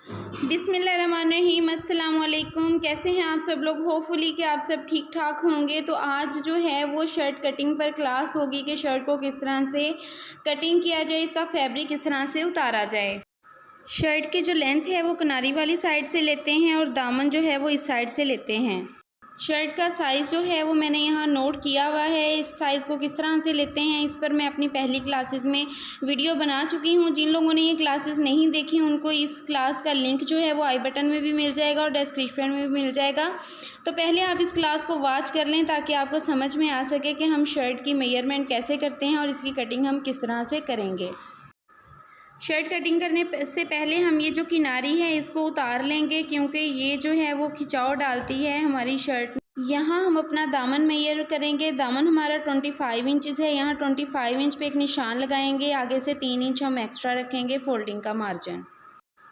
बिस्मिल्लाहिर्रहमानिर्रहीम, अस्सलाम वालेकुम। कैसे हैं आप सब लोग? होपफुली कि आप सब ठीक ठाक होंगे। तो आज जो है वो शर्ट कटिंग पर क्लास होगी कि शर्ट को किस तरह से कटिंग किया जाए, इसका फैब्रिक किस तरह से उतारा जाए। शर्ट की जो लेंथ है वो किनारी वाली साइड से लेते हैं और दामन जो है वो इस साइड से लेते हैं। शर्ट का साइज़ जो है वो मैंने यहाँ नोट किया हुआ है। इस साइज़ को किस तरह से लेते हैं इस पर मैं अपनी पहली क्लासेस में वीडियो बना चुकी हूँ। जिन लोगों ने ये क्लासेस नहीं देखी उनको इस क्लास का लिंक जो है वो आई बटन में भी मिल जाएगा और डिस्क्रिप्शन में भी मिल जाएगा। तो पहले आप इस क्लास को वॉच कर लें ताकि आपको समझ में आ सके कि हम शर्ट की मेजरमेंट कैसे करते हैं और इसकी कटिंग हम किस तरह से करेंगे। शर्ट कटिंग करने से पहले हम ये जो किनारी है इसको उतार लेंगे, क्योंकि ये जो है वो खिंचाव डालती है हमारी शर्ट। यहाँ हम अपना दामन मेजर करेंगे। दामन हमारा 25 इंचज़ है। यहाँ 25 इंच पे एक निशान लगाएंगे। आगे से 3 इंच हम एक्स्ट्रा रखेंगे फोल्डिंग का मार्जिन।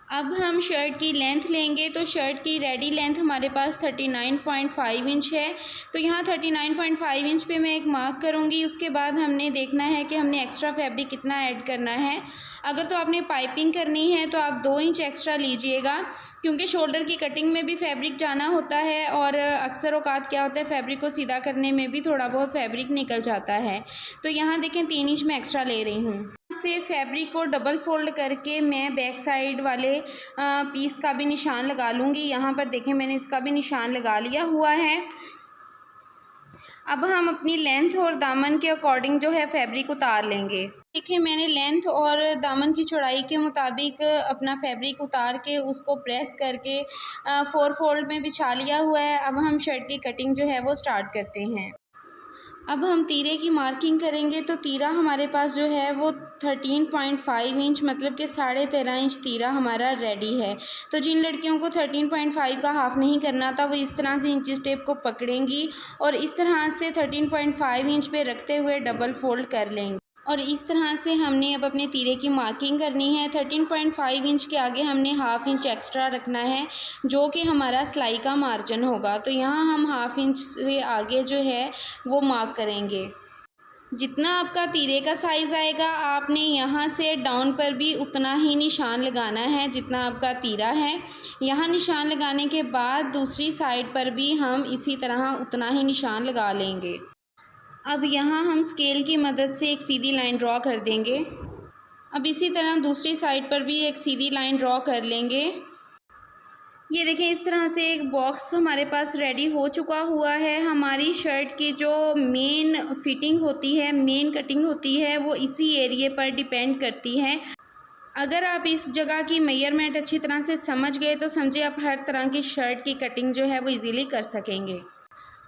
अब हम शर्ट की लेंथ लेंगे। तो शर्ट की रेडी लेंथ हमारे पास 39.5 इंच है। तो यहाँ 39.5 इंच पे मैं एक मार्क करूँगी। उसके बाद हमने देखना है कि हमने एक्स्ट्रा फैब्रिक कितना ऐड करना है। अगर तो आपने पाइपिंग करनी है तो आप 2 इंच एक्स्ट्रा लीजिएगा, क्योंकि शोल्डर की कटिंग में भी फैब्रिक जाना होता है और अक्सर औकात क्या होता है फैब्रिक को सीधा करने में भी थोड़ा बहुत फैब्रिक निकल जाता है। तो यहाँ देखें 3 इंच मैं एक्स्ट्रा ले रही हूँ। से फैब्रिक को डबल फोल्ड करके मैं बैक साइड वाले पीस का भी निशान लगा लूँगी। यहाँ पर देखें मैंने इसका भी निशान लगा लिया हुआ है। अब हम अपनी लेंथ और दामन के अकॉर्डिंग जो है फैब्रिक उतार लेंगे। देखिए मैंने लेंथ और दामन की चौड़ाई के मुताबिक अपना फैब्रिक उतार के उसको प्रेस करके 4 फोल्ड में बिछा लिया हुआ है। अब हम शर्ट की कटिंग जो है वो स्टार्ट करते हैं। अब हम तीरे की मार्किंग करेंगे। तो तीरा हमारे पास जो है वो 13.5 इंच मतलब कि 13.5 इंच तीरा हमारा रेडी है। तो जिन लड़कियों को 13.5 का हाफ़ नहीं करना था वो इस तरह से इंची टेप को पकड़ेंगी और इस तरह से 13.5 इंच पे रखते हुए डबल फोल्ड कर लेंगे। और इस तरह से हमने अब अपने तीरे की मार्किंग करनी है। 13.5 इंच के आगे हमने हाफ़ इंच एक्स्ट्रा रखना है जो कि हमारा सिलाई का मार्जिन होगा। तो यहाँ हम हाफ़ इंच से आगे जो है वो मार्क करेंगे। जितना आपका तीरे का साइज़ आएगा आपने यहाँ से डाउन पर भी उतना ही निशान लगाना है जितना आपका तीरा है। यहाँ निशान लगाने के बाद दूसरी साइड पर भी हम इसी तरह उतना ही निशान लगा लेंगे। अब यहाँ हम स्केल की मदद से एक सीधी लाइन ड्रॉ कर देंगे। अब इसी तरह दूसरी साइड पर भी एक सीधी लाइन ड्रॉ कर लेंगे। ये देखें इस तरह से एक बॉक्स हमारे पास रेडी हो चुका हुआ है। हमारी शर्ट की जो मेन फिटिंग होती है, मेन कटिंग होती है वो इसी एरिए पर डिपेंड करती है। अगर आप इस जगह की मेजरमेंट अच्छी तरह से समझ गए तो समझे आप हर तरह की शर्ट की कटिंग जो है वो इजीली कर सकेंगे।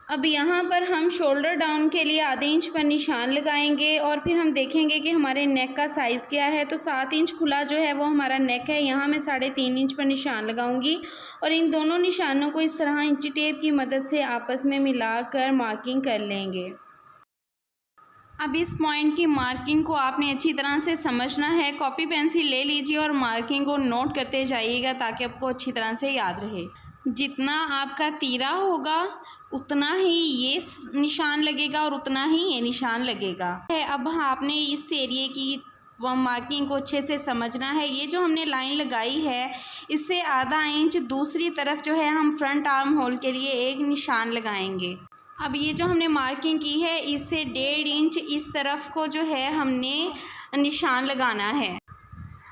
अब यहाँ पर हम शोल्डर डाउन के लिए आधे इंच पर निशान लगाएंगे और फिर हम देखेंगे कि हमारे नेक का साइज़ क्या है। तो 7 इंच खुला जो है वो हमारा नेक है। यहाँ मैं 3.5 इंच पर निशान लगाऊंगी और इन दोनों निशानों को इस तरह इंची टेप की मदद से आपस में मिलाकर मार्किंग कर लेंगे। अब इस पॉइंट की मार्किंग को आपने अच्छी तरह से समझना है। कॉपी पेंसिल ले लीजिए और मार्किंग को नोट करते जाइएगा ताकि आपको अच्छी तरह से याद रहे। जितना आपका तीरा होगा उतना ही ये निशान लगेगा और उतना ही ये निशान लगेगा। अब आपने इस एरिए की मार्किंग को अच्छे से समझना है। ये जो हमने लाइन लगाई है इससे आधा इंच दूसरी तरफ जो है हम फ्रंट आर्म होल के लिए एक निशान लगाएंगे। अब ये जो हमने मार्किंग की है इससे 1.5 इंच इस तरफ को जो है हमने निशान लगाना है।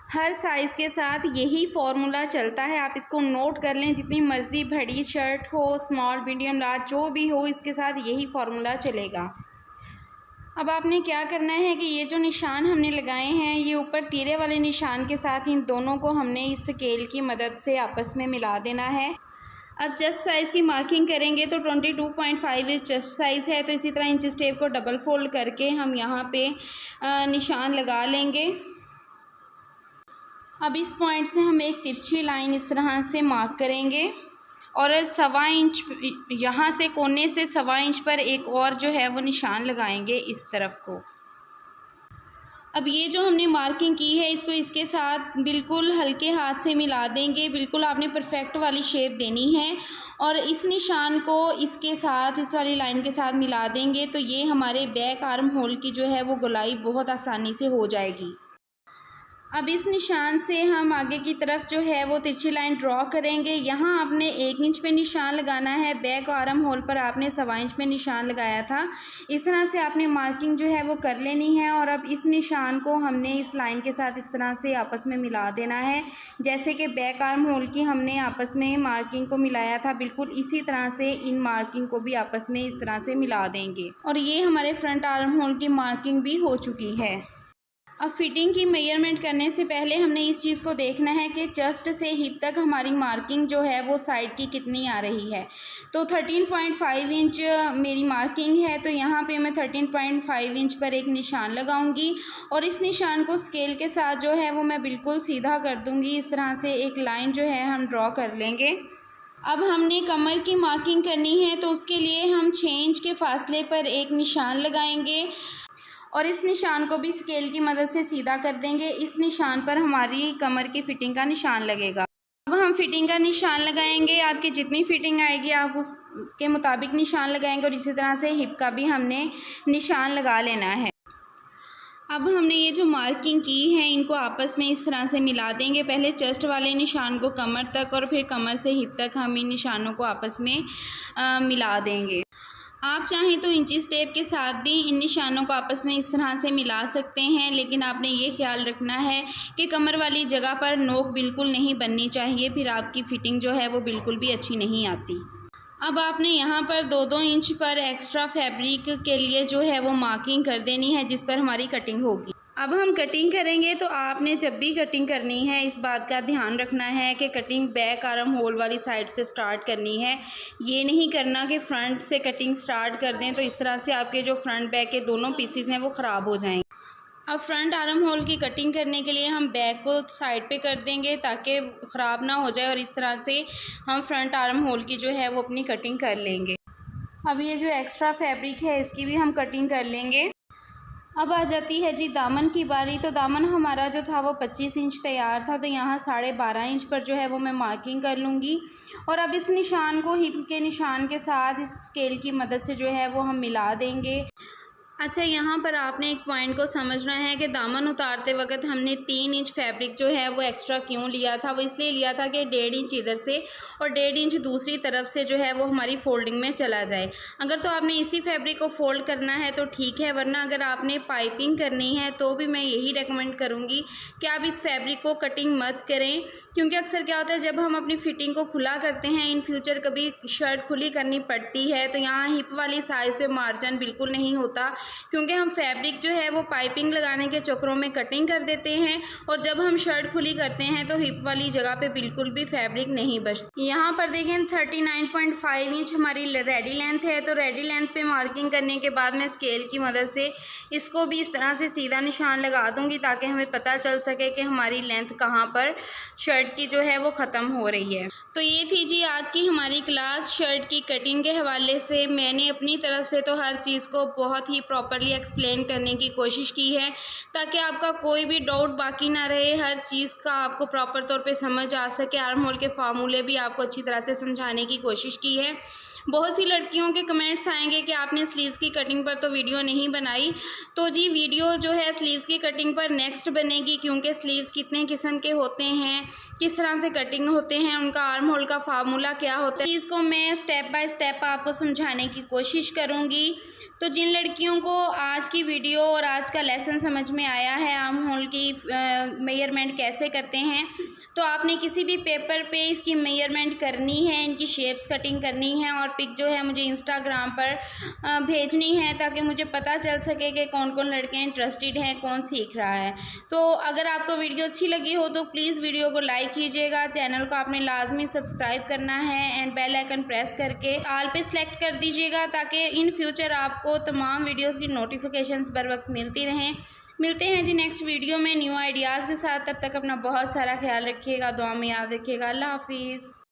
हर साइज़ के साथ यही फार्मूला चलता है, आप इसको नोट कर लें। जितनी मर्ज़ी बड़ी शर्ट हो, स्मॉल, मीडियम, लार्ज जो भी हो इसके साथ यही फार्मूला चलेगा। अब आपने क्या करना है कि ये जो निशान हमने लगाए हैं ये ऊपर तीरे वाले निशान के साथ इन दोनों को हमने इस स्केल की मदद से आपस में मिला देना है। अब चेस्ट साइज़ की मार्किंग करेंगे तो 22.5 इंच चेस्ट साइज़ है। तो इसी तरह इंच टेप को डबल फोल्ड करके हम यहाँ पे निशान लगा लेंगे। अब इस पॉइंट से हम एक तिरछी लाइन इस तरह से मार्क करेंगे और 1.25 इंच यहाँ से कोने से 1.25 इंच पर एक और जो है वो निशान लगाएंगे इस तरफ को। अब ये जो हमने मार्किंग की है इसको इसके साथ बिल्कुल हल्के हाथ से मिला देंगे। बिल्कुल आपने परफेक्ट वाली शेप देनी है और इस निशान को इसके साथ इस वाली लाइन के साथ मिला देंगे तो ये हमारे बैक आर्म होल की जो है वो गोलाई बहुत आसानी से हो जाएगी। अब इस निशान से हम आगे की तरफ जो है वो तिरछी लाइन ड्रॉ करेंगे। यहाँ आपने 1 इंच पे निशान लगाना है, बैक आर्म होल पर आपने 1.25 इंच पे निशान लगाया था। इस तरह से आपने मार्किंग जो है वो कर लेनी है। और अब इस निशान को हमने इस लाइन के साथ इस तरह से आपस में मिला देना है, जैसे कि बैक आर्म होल की हमने आपस में मार्किंग को मिलाया था, बिल्कुल इसी तरह से इन मार्किंग को भी आपस में इस तरह से मिला देंगे। और ये हमारे फ्रंट आर्म होल की मार्किंग भी हो चुकी है। अब फिटिंग की मेजरमेंट करने से पहले हमने इस चीज़ को देखना है कि चेस्ट से हिप तक हमारी मार्किंग जो है वो साइड की कितनी आ रही है। तो 13.5 इंच मेरी मार्किंग है, तो यहाँ पे मैं 13.5 इंच पर एक निशान लगाऊंगी और इस निशान को स्केल के साथ जो है वो मैं बिल्कुल सीधा कर दूंगी। इस तरह से एक लाइन जो है हम ड्रॉ कर लेंगे। अब हमने कमर की मार्किंग करनी है, तो उसके लिए हम 6 इंच के फासले पर एक निशान लगाएंगे और इस निशान को भी स्केल की मदद से सीधा कर देंगे। इस निशान पर हमारी कमर की फिटिंग का निशान लगेगा। अब हम फिटिंग का निशान लगाएंगे, आपकी जितनी फिटिंग आएगी आप उसके मुताबिक निशान लगाएंगे और इसी तरह से हिप का भी हमने निशान लगा लेना है। अब हमने ये जो मार्किंग की है इनको आपस में इस तरह से मिला देंगे। पहले चेस्ट वाले निशान को कमर तक और फिर कमर से हिप तक हम इन निशानों को आपस में मिला देंगे। आप चाहें तो इंची टेप के साथ भी इन निशानों को आपस में इस तरह से मिला सकते हैं, लेकिन आपने ये ख्याल रखना है कि कमर वाली जगह पर नोक बिल्कुल नहीं बननी चाहिए, फिर आपकी फ़िटिंग जो है वो बिल्कुल भी अच्छी नहीं आती। अब आपने यहाँ पर 2-2 इंच पर एक्स्ट्रा फैब्रिक के लिए जो है वो मार्किंग कर देनी है, जिस पर हमारी कटिंग होगी। अब हम कटिंग करेंगे तो आपने जब भी कटिंग करनी है इस बात का ध्यान रखना है कि कटिंग बैक आर्म होल वाली साइड से स्टार्ट करनी है। ये नहीं करना कि फ्रंट से कटिंग स्टार्ट कर दें, तो इस तरह से आपके जो फ्रंट बैक के दोनों पीसेस हैं वो ख़राब हो जाएंगे। अब फ्रंट आर्म होल की कटिंग करने के लिए हम बैक को साइड पे कर देंगे ताकि ख़राब ना हो जाए और इस तरह से हम फ्रंट आर्म होल की जो है वो अपनी कटिंग कर लेंगे। अब ये जो एक्स्ट्रा फैब्रिक है इसकी भी हम कटिंग कर लेंगे। अब आ जाती है जी दामन की बारी। तो दामन हमारा जो था वो 25 इंच तैयार था, तो यहाँ 12.5 इंच पर जो है वो मैं मार्किंग कर लूँगी। और अब इस निशान को हिप के निशान के साथ इस स्केल की मदद से जो है वो हम मिला देंगे। अच्छा, यहाँ पर आपने एक पॉइंट को समझना है कि दामन उतारते वक्त हमने 3 इंच फैब्रिक जो है वो एक्स्ट्रा क्यों लिया था। वो इसलिए लिया था कि 1.5 इंच इधर से और 1.5 इंच दूसरी तरफ से जो है वो हमारी फोल्डिंग में चला जाए। अगर तो आपने इसी फैब्रिक को फोल्ड करना है तो ठीक है, वरना अगर आपने पाइपिंग करनी है तो भी मैं यही रेकमेंड करूँगी कि आप इस फैब्रिक को कटिंग मत करें, क्योंकि अक्सर क्या होता है जब हम अपनी फ़िटिंग को खुला करते हैं, इन फ्यूचर कभी शर्ट खुली करनी पड़ती है तो यहाँ हिप वाली साइज़ पे मार्जिन बिल्कुल नहीं होता, क्योंकि हम फैब्रिक जो है वो पाइपिंग लगाने के चक्करों में कटिंग कर देते हैं और जब हम शर्ट खुली करते हैं तो हिप वाली जगह पे बिल्कुल भी फैब्रिक नहीं बचती। यहाँ पर देखें 39.5 इंच हमारी रेडी लेंथ है, तो रेडी लेंथ पे मार्किंग करने के बाद मैं स्केल की मदद से इसको भी इस तरह से सीधा निशान लगा दूँगी ताकि हमें पता चल सके कि हमारी लेंथ कहाँ पर शर्ट की जो है वो ख़त्म हो रही है। तो ये थी जी आज की हमारी क्लास शर्ट की कटिंग के हवाले से। मैंने अपनी तरफ से तो हर चीज़ को बहुत ही प्रॉपरली एक्सप्लेन करने की कोशिश की है ताकि आपका कोई भी डाउट बाकी ना रहे, हर चीज़ का आपको प्रॉपर तौर पे समझ आ सके। आर्म होल के फार्मूले भी आपको अच्छी तरह से समझाने की कोशिश की है। बहुत सी लड़कियों के कमेंट्स आएंगे कि आपने स्लीव्स की कटिंग पर तो वीडियो नहीं बनाई, तो जी वीडियो जो है स्लीव्स की कटिंग पर नेक्स्ट बनेगी, क्योंकि स्लीव्स कितने किस्म के होते हैं, किस तरह से कटिंग होते हैं, उनका आर्म होल का फार्मूला क्या होता है, चीज़ को मैं स्टेप बाय स्टेप आपको समझाने की कोशिश करूँगी। तो जिन लड़कियों को आज की वीडियो और आज का लेसन समझ में आया है आर्म होल की मेजरमेंट कैसे करते हैं, तो आपने किसी भी पेपर पे इसकी मेजरमेंट करनी है, इनकी शेप्स कटिंग करनी है और पिक जो है मुझे इंस्टाग्राम पर भेजनी है ताकि मुझे पता चल सके कि कौन कौन लड़के इंटरेस्टेड हैं, कौन सीख रहा है। तो अगर आपको वीडियो अच्छी लगी हो तो प्लीज़ वीडियो को लाइक कीजिएगा, चैनल को आपने लाजमी सब्सक्राइब करना है एंड बेल आइकन प्रेस करके ऑल पे सेलेक्ट कर दीजिएगा ताकि इन फ्यूचर आपको तमाम वीडियोज़ की नोटिफिकेशंस बर वक्त मिलती रहें। मिलते हैं जी नेक्स्ट वीडियो में न्यू आइडियाज़ के साथ। तब तक अपना बहुत सारा ख्याल रखिएगा, दुआ में याद रखिएगा। अल्लाह हाफिज़।